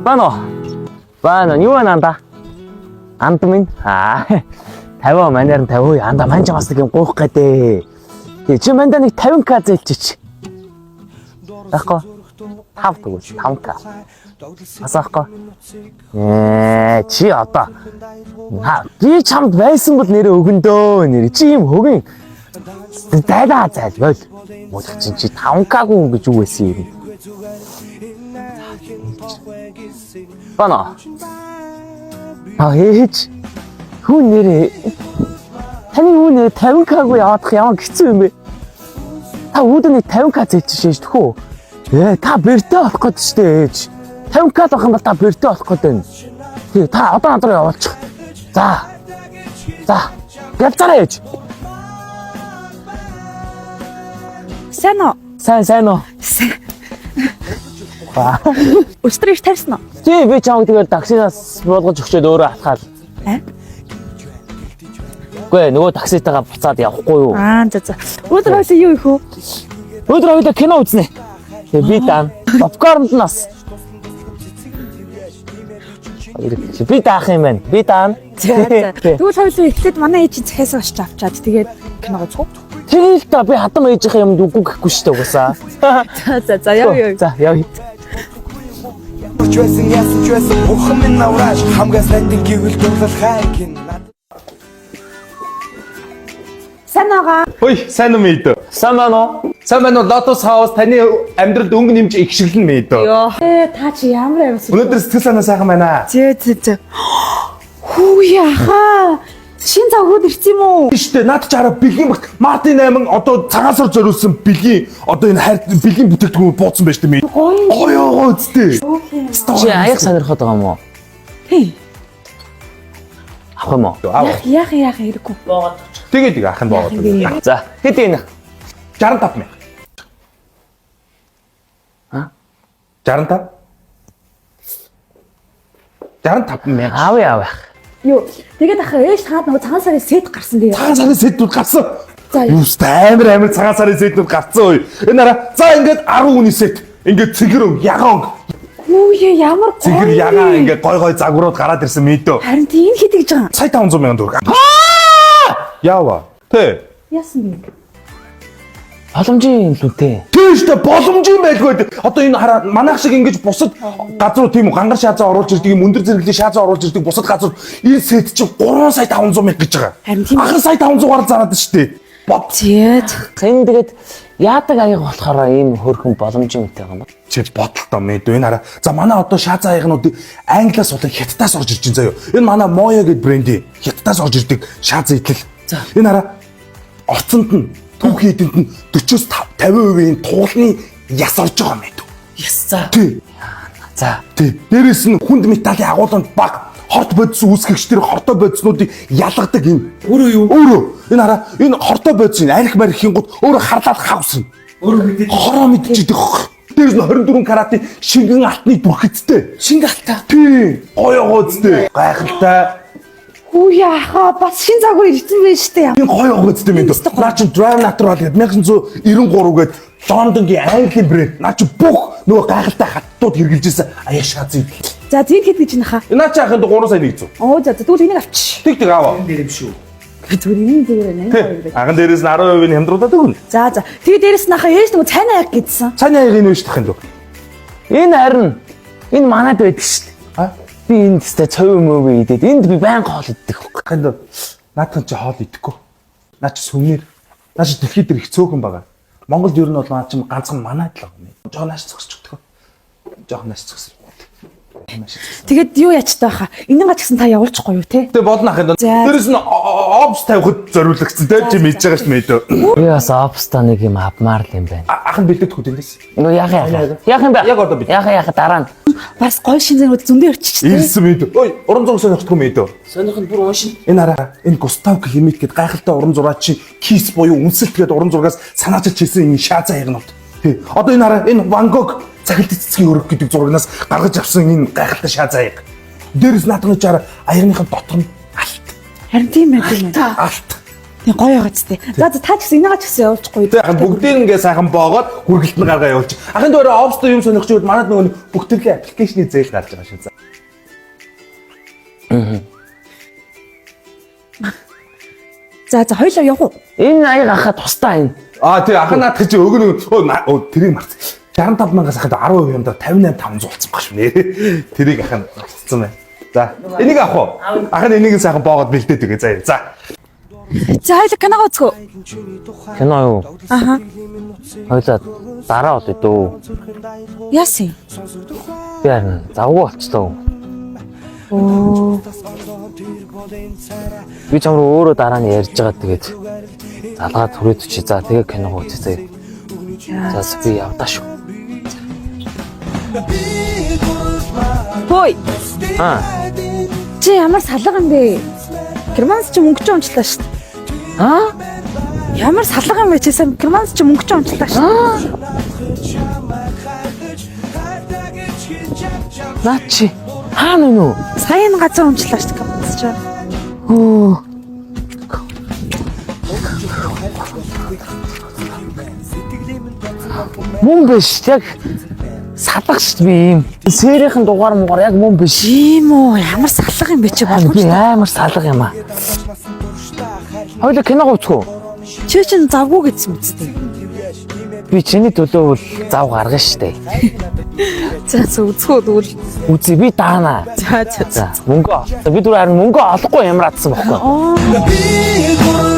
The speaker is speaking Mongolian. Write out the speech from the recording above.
Байна юу байна анда? Анд минь. Тавиа манайр 50%. Анда манж бас нэг юм гуух гэдэг. Тэг чи манда нэг 50k зээлчих. Ахгүй. 5 төгөөч 5k. Асаахгүй. Чи одоо би чамд байсан бол нэрээ өгөндөө нэр чи юм хөгөн. Зайлаа зайл бол. Модох чи 5k гүн гэж юу байсан юм. Бана. Ээж хүн нэрээ таны хүн 50k-г яваадах ямар хэцүү юм бэ? Та үүдний 50k зээлчих шээж төхөө. Та бэртээ олох гээд штэ ээж. 50k авах юм бол та бэртээ олох гээд байна. Тий, та одоо надруу явуулчих. За. Гэлцараа ээж. Сайн уу? Өстрийш тавьсан уу? Тий, би чамд тэгэл таксинаас болгож өгчөөд өөрөө атгаал. Үгүй нөгөө такситайгаа буцаад явахгүй юу? За. Өдөр хойлоо юу их үү? Өдөр хойлоо кино үзнэ. Тэгээ би даана. Попкорнд нас. Би даах юм байна. Би даана. Тэгвэл хойлоо эхлээд манай ээж захиас очиж авчаад тэгээд кино үзэх үү? Тэгэл та би хадам ээжийнхээ юмд үгүй гэхгүй шүү дээ угаасаа. За яв. За яв. Чуэсэн бүхэн минь навраж хамгаас найдын гэвэл дурлал хайгин. Санаага. Ой, сайн уу мэд. Сайн байна уу? Сайн байна уу? Lotus House таны амьдралд өнгө нэмж их шиглэн мэд. Та чи ямар авсан? Өнөөдөр сэтгэл санаа сайхан байна. Зөө. Хүү яхаа. Шин цагууд ирсэн юм уу? Штэ над ч хараа бэлгийн Мартин 8 одоо цагаансар зориулсан бэлгийн одоо энэ хайр бэлгийн бүтээгдэхүүн бууцсан байж тээ мэд. Гоё үстэй. Чи аяг сонирхоод байгаа юм уу? Тий. Авах юм уу? Яах хэрэггүй. Тэгээд ах нь боогод. За, хэд энэ? 65,000. 65? 65,000. Аав. Юу. Тэгээд ахаа ээж таад нөгөө цагаан сарын сет гарсан дээ. Цагаан сарын сэтүүд гарсан. За. Юустай амар цагаан сарын сэтүүд гарсан ой. Энэ хараа. За ингээд 10 үний сет. Ингээд цэгэр яган. Юу ямар гоё. Цэгэр ягаан ингээд гой загварууд гараад ирсэн мэдөө. Харин тийм хийдэг гэж байгаа. Сая 500,000 төгрөг. Яава. Тэ. Яасан бэ? Боломжийн лүтэй. Тийштэй боломжийн байлгүй. Одоо энэ хараа манайх шиг ингэж бусад газруу тийм үү гангар шаазаа оруулж ирдэг юм өндөр зэрэглэлийн шаазаа оруулж ирдэг бусад газар энэ сет чинь 3 сая 500,000 гэж байгаа. Харин тийм. Ахын сая 500-аар зараад штэ. Бод. Зээд. Энэ тэгээд яадаг аяг болохоор ийм хөрхөн боломжийн үтэй юм ба. Чи бодлоо мэд. Энэ хараа. За манай одоо шаазаа аягнуудыг Англиас болон Хятадаас орж ирж байна заяа. Энэ манай Moya гэдэг бренди Хятадаас орж ирдэг шаазаа идэл. Энэ хараа. Орцонд нь түүхий эдэнд нь 40-с 50%-ийн туулны яс орж байгаа мэд. Яс за. Тий. За. Тий. Дээрээс нь хүнд металлын агуулганд баг хорт бодис үүсгэгч тэр хортой бодиснуудыг ялгадаг энэ. Өөрөө. Энэ хараа энэ хортой бодис энэ арх марх хингууд өөрөө харлаад хавсна. Өөрөө мэдээд хороо мэдчихдэг. Дээрээс нь 24 каратын шингэн алтны бүрхэттэй. Шинг алтаа. Тий. Гоё гоцтэй. Гайхалтай. Хүү яхаа бас шин цагууд ирсэн байж штэ. Энэ гоё гоцтэй мэд. Наа чи Drive Natural гэдэг 1993 гээд Лондонгийн Английн брэнд. Наа чи бүх нөгөө гайхалтай хаттууд хэрглэж ирсэн аяг шаазыг. За тийм хэд гэж нахаа. Наа чи ахын 3 сая нэгцүү. За тэгвэл энийг авчи. Тэг аваа. Зүгээр энэ зүгээр нэ. Ахан дээрээс нь 10% нь хямдруулаад өгнө. За. Тэгээд дээрэс нь ахаа ээж нөгөө цайнаа яг гэдсэн. Цааны аяг энэ шүү дээ. Энэ харин энэ манад байдаг шүү дээ. Би энд тест цов мөв идээд энд би байн хоол иддэг хөөх. Ханд наадхан чи хоол идэхгүй. Наа чи сүмнэр. Наа чи дэлхийд дэр их цөөхөн байгаа. Монголд ер нь бол наа чи ганцхан манайд л байгаа. Жоонаас зогсож өгдөг. Жоонаас зогсож. Тэгээд юу ячтай байхаа. Энийгээ ч гэсэн та явуулчихгүй юу те? Тэгээ болно ахын. Дээрээс нь обс тавихад зориулагдсан те чи мэдж байгаа ш мэдөө. Би бас опста нэг юм авмаар л юм байна. Ахын бэлдээд хөтөлдөөс. Нөгөө яах юм бэ? Яг одоо бэлд. Яах дараа нь. Бас гоё шинжэнүүд зөндөө өрччихтэй. Ирсэн мэдөө. Ой, уран зураг сонирхдгүй мэдөө. Сонирх нь бүр уушин. Энэ хараа. Энэ Густав Климет гэдэг гайхалтай уран зураач Кис буюу үнсэлт гэдэг уран зурагаас санаачилж хийсэн энэ шаазаа ягнууд. Тий. Одоо энэ хараа энэ Ван Гог цагилт цэцгийн өрөг гэдэг зурагнаас гаргаж авсан энэ гайхалтай шаазаа яг. Дээрээс наадмын чаар аягныхын дотор нь алт. Харин тийм байх юм. Алт. Тэг гоё ягац тээ. За та ч гэсэн энийгээ ч гэсэн явуулчихгүй. Тэг ахын бүгдийг ингээ сайхан боогоод хүргэлт нь гаргаа явуулчих. Ахын дөөрөө обсто юм сонирхч байвал манад нөгөө бүх төрлийн аппликейшны зээл гарч байгаа шүү. За хоёлоо явах уу? Энэ аяг ахаа тусдаа энэ. Тэг ахын наадах чи өгнө тэрийг марц. 65,000-аас ахад 10% юмдаа 58,500 болсон баг шүү нэ. Тэрийг ахын марцсан байна. За энийг авах уу? Ахын энийг сайхан боогоод бэлдээд үгээ заяа. За. За хоёлоо киногоо үзгөө. Кино юу? Аха. Хоёлаа дараа удаа дөө. Яасан? Би харин завгүй болчихлоо. Оо. Би ч амар өөрөө дараа нь ярьж байгаа тэгээд залгаа түрээд чи за тэгээ кино үзье. За би явдаа шүү. Хөөе. Чи ямар салга юм бэ? Германс ч мөнгө ч унчлаа шүү дээ. Ямар салга юм бэ чи сая Германс ч мөнгө ч унчлаа шүү дээ. Наа чи хаана вэ нөө? Сая энэ газар унчлаа шүү дээ Германс ч. Мөн биш яг салгах шүү дээ би юм. Сэрийнхэн дугаар яг мөн биш. Тийм үү? Ямар салга юм бэ чи болов Би уу? амар салга юм аа. Хоёул кино үзэх үү? Чи чинь завгүй гэсэн үстэй. Би чиний төлөө бол зав гаргана шүү дээ. За үзэхөө тэгвэл. Үзье би даана. За. Мөнгө. Би түр харин мөнгө олохгүй ямар атсан бохоо. Би гурван